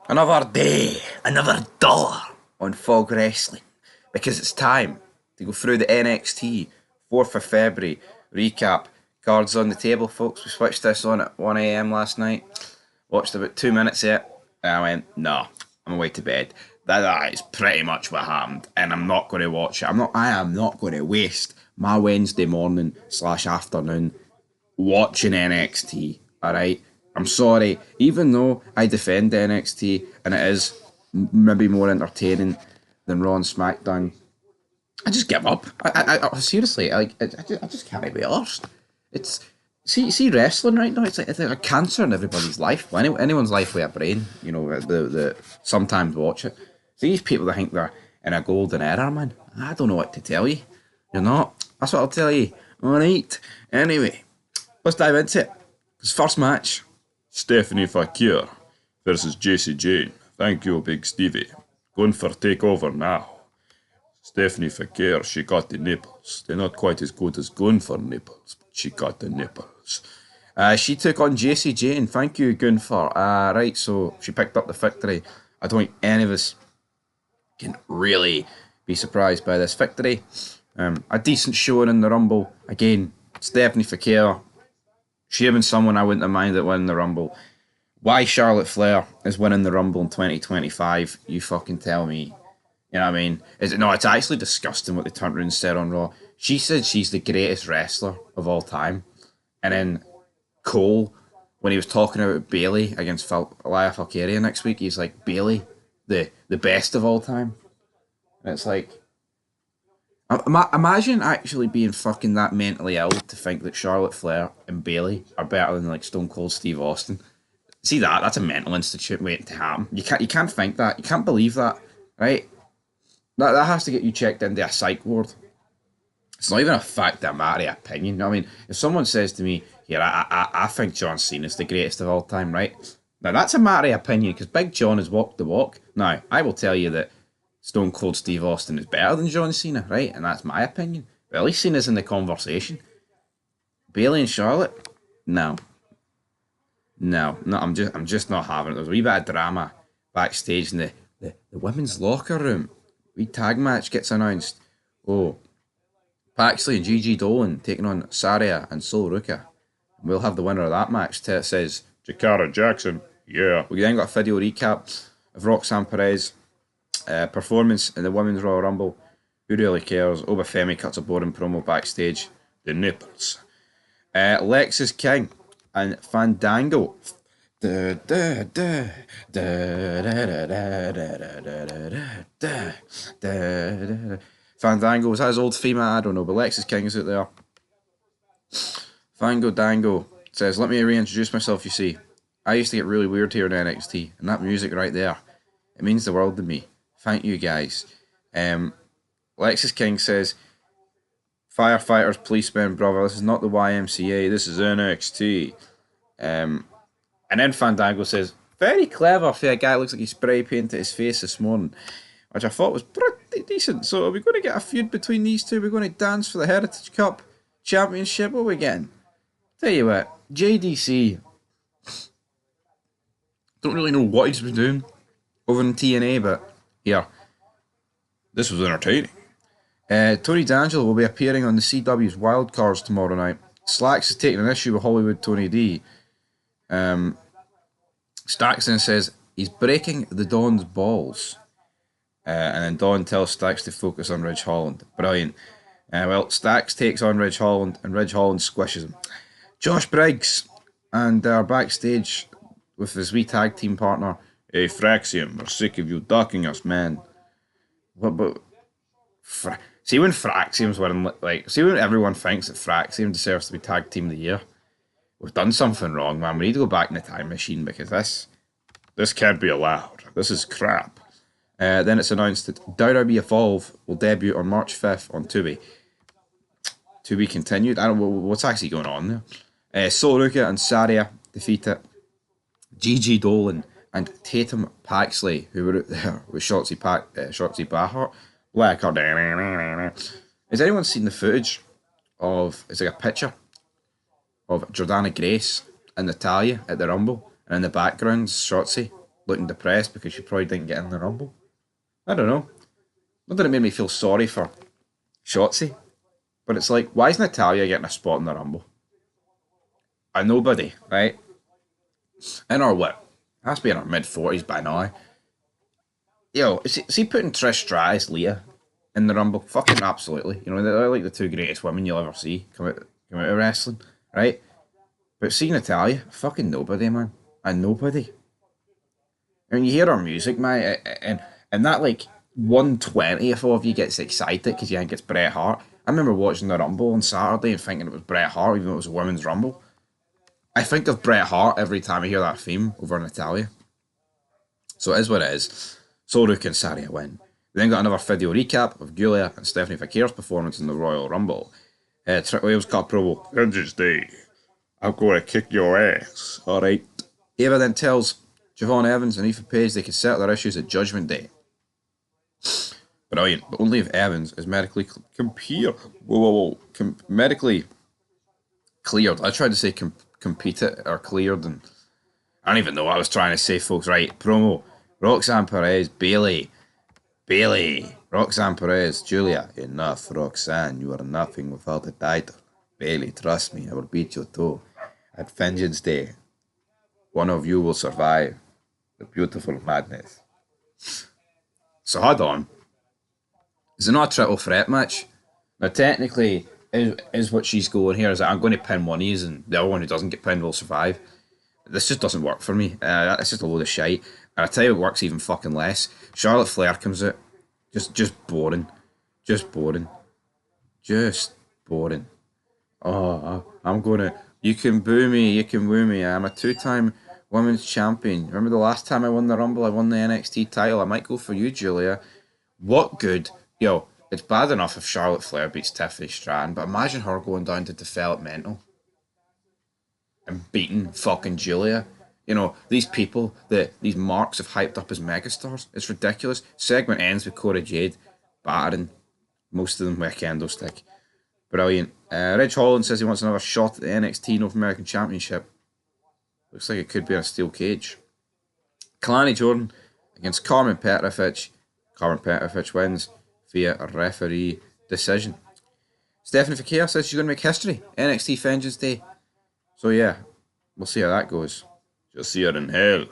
Another day, another dollar on Fog Wrestling because it's time to go through the NXT 4th of February recap. Cards on the table, folks. We switched this on at 1 a.m. last night. Watched about 2 minutes of it, and I went, no, I'm away to bed. That is pretty much what happened, and I'm not going to watch it. I am not going to waste my Wednesday morning slash afternoon watching NXT. All right, I'm sorry. Even though I defend NXT and it is maybe more entertaining than Raw and SmackDown, I just give up. I seriously, I just can't be arsed. It's see wrestling right now. It's like a cancer in everybody's life. Well, anyone's life with a brain, the sometimes watch it. See these people that think they're in a golden era, man. I don't know what to tell you. You're not. That's what I'll tell you. All right. Anyway, let's dive into it. This first match, Stephanie Fakir versus JC Jane. Thank you, Big Stevie. Going for takeover now. Stephanie Fakir, she got the nipples. They're not quite as good as Gunfer nipples, but she got the nipples. She took on JC Jane. Thank you, Gunfer. Right, so she picked up the victory. I don't think any of us can really be surprised by this victory. A decent showing in the Rumble. Again, Stephanie Fakir. She had been someone I wouldn't have minded winning the Rumble. Why Charlotte Flair is winning the Rumble in 2025, you fucking tell me. You know what I mean? It's actually disgusting what they turned around and said on Raw. She said she's the greatest wrestler of all time. And then Cole, when he was talking about Bayley against Elia Valkyria next week, he's like, Bayley, the best of all time. And it's like, imagine actually being fucking that mentally ill to think that Charlotte Flair and Bayley are better than like Stone Cold Steve Austin. See that's a mental institute waiting to happen. You can't think that. You can't believe that, right? That has to get you checked into a psych ward. It's not even a fact that matter of opinion. You know what I mean? If someone says to me, here, I think John Cena's the greatest of all time, right? Now, that's a matter of opinion because Big John has walked the walk. Now, I will tell you that Stone Cold Steve Austin is better than John Cena, right? And that's my opinion. But at least Cena's in the conversation. Bayley and Charlotte? No. No, I'm just not having it. There was a wee bit of drama backstage in the women's locker room. Wee tag match gets announced. Oh, Paxley and Gigi Dolan taking on Saria and Sol Ruka. We'll have the winner of that match. It says Jakara Jackson. Yeah. We then got a video recap of Roxanne Perez performance in the Women's Royal Rumble. Who really cares? Obafemi cuts a boring promo backstage. The nipples. Lexus King and Fandango. Fandango, was that his old theme? I don't know, but Lexus King is out there. Fango Dango says, let me reintroduce myself, you see. I used to get really weird here in NXT, and that music right there, it means the world to me. Thank you, guys. Lexus King says, firefighters, policemen, brother, this is not the YMCA, this is NXT. And then Fandango says, very clever for a guy who looks like he spray painted his face this morning, which I thought was pretty decent. So are we going to get a feud between these two? We're going to dance for the Heritage Cup Championship? What are we getting? Tell you what, JDC, don't really know what he's been doing over in TNA, but yeah, this was entertaining. Tony D'Angelo will be appearing on the CW's Wildcards tomorrow night. Slacks is taking an issue with Hollywood Tony D. Staxton says he's breaking the Don's balls. And then Don tells Stacks to focus on Ridge Holland. Brilliant. Well, Stacks takes on Ridge Holland, and Ridge Holland squishes him. Josh Briggs and they're backstage with his wee tag team partner. Hey, Fraxium, we're sick of you ducking us, man. See when Fraxium's winning, see when everyone thinks that Fraxium deserves to be tag team of the year? We've done something wrong, man. We need to go back in the time machine because this can't be allowed. This is crap. Then it's announced that WWE Evolve will debut on March 5th on Tubi. To be continued. I don't know what's actually going on there. Sol Ruka and Saria defeat it. Gigi Dolan and Tatum Paxley, who were out there with Shotzi Blackheart. Has anyone seen the footage of? It's like a picture of Jordana Grace and Natalia at the Rumble, and in the background, Shotzi looking depressed because she probably didn't get in the Rumble. I don't know. Not that it made me feel sorry for Shotzi, but it's like, why is Natalya getting a spot in the Rumble? A nobody, right? In her what? Has to be in her mid-40s by now. Yo, is he putting Trish Stratus, Leah in the Rumble? Fucking absolutely. You know, they're like the two greatest women you'll ever see come out of wrestling, right? But see Natalya, fucking nobody, man. A nobody. I mean, you hear her music, man, and that like 1/20th of you gets excited because you think it's Bret Hart. I remember watching the Rumble on Saturday and thinking it was Bret Hart, even though it was a women's Rumble. I think of Bret Hart every time I hear that theme over Natalya. So it is what it is. Soluk and Saria win. We then got another video recap of Julia and Stephanie Fakir's performance in the Royal Rumble. Trick Williams cut promo. Vengeance Day. I'm going to kick your ass. Alright. Ava then tells Javon Evans and Ethan Page they can settle their issues at Judgment Day. Brilliant. But only if Evans is medically medically cleared. I tried to say competed or cleared, and I don't even know what I was trying to say, folks. Right, promo. Roxanne Perez, Bayley, Roxanne Perez, Julia. Enough, Roxanne. You are nothing without the title. Bayley, trust me, I will beat you too. At Vengeance Day, one of you will survive the beautiful madness. So hold on. Is it not a triple threat match? Now technically, is what she's going here is that I'm going to pin one of these and the other one who doesn't get pinned will survive. This just doesn't work for me. It's just a load of shite. And I tell you what works even fucking less. Charlotte Flair comes out. Just boring. Just boring. Just boring. Oh, I'm gonna... You can boo me, you can woo me. I'm a two-time women's champion. Remember the last time I won the Rumble? I won the NXT title. I might go for you, Julia. What good? Yo, it's bad enough if Charlotte Flair beats Tiffany Stratton, but imagine her going down to developmental and beating fucking Julia. You know, these people, these marks have hyped up as megastars. It's ridiculous. Segment ends with Cora Jade battering most of them with a kendo stick. Brilliant. Ridge Holland says he wants another shot at the NXT North American Championship. Looks like it could be in a steel cage. Kalani Jordan against Carmen Petrovic. Carmen Petrovic wins via a referee decision. Stephanie Fakir says she's going to make history. NXT Vengeance Day. So yeah, we'll see how that goes. You'll see her in hell.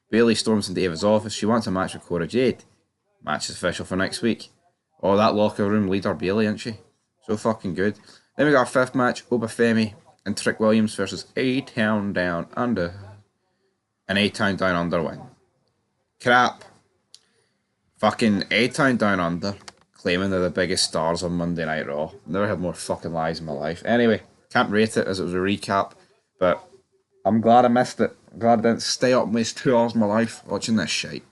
Bayley storms into Ava's office. She wants a match with Cora Jade. Match is official for next week. Oh, that locker room leader Bayley, isn't she? So fucking good. Then we got our fifth match, Obafemi and Trick Williams versus A-Town Down Under. An A-Town Down Under win. Crap. Fucking A-Town Down Under claiming they're the biggest stars on Monday Night Raw. Never had more fucking lies in my life. Anyway, can't rate it as it was a recap, but I'm glad I missed it. I'm glad I didn't stay up and waste 2 hours of my life watching this shite.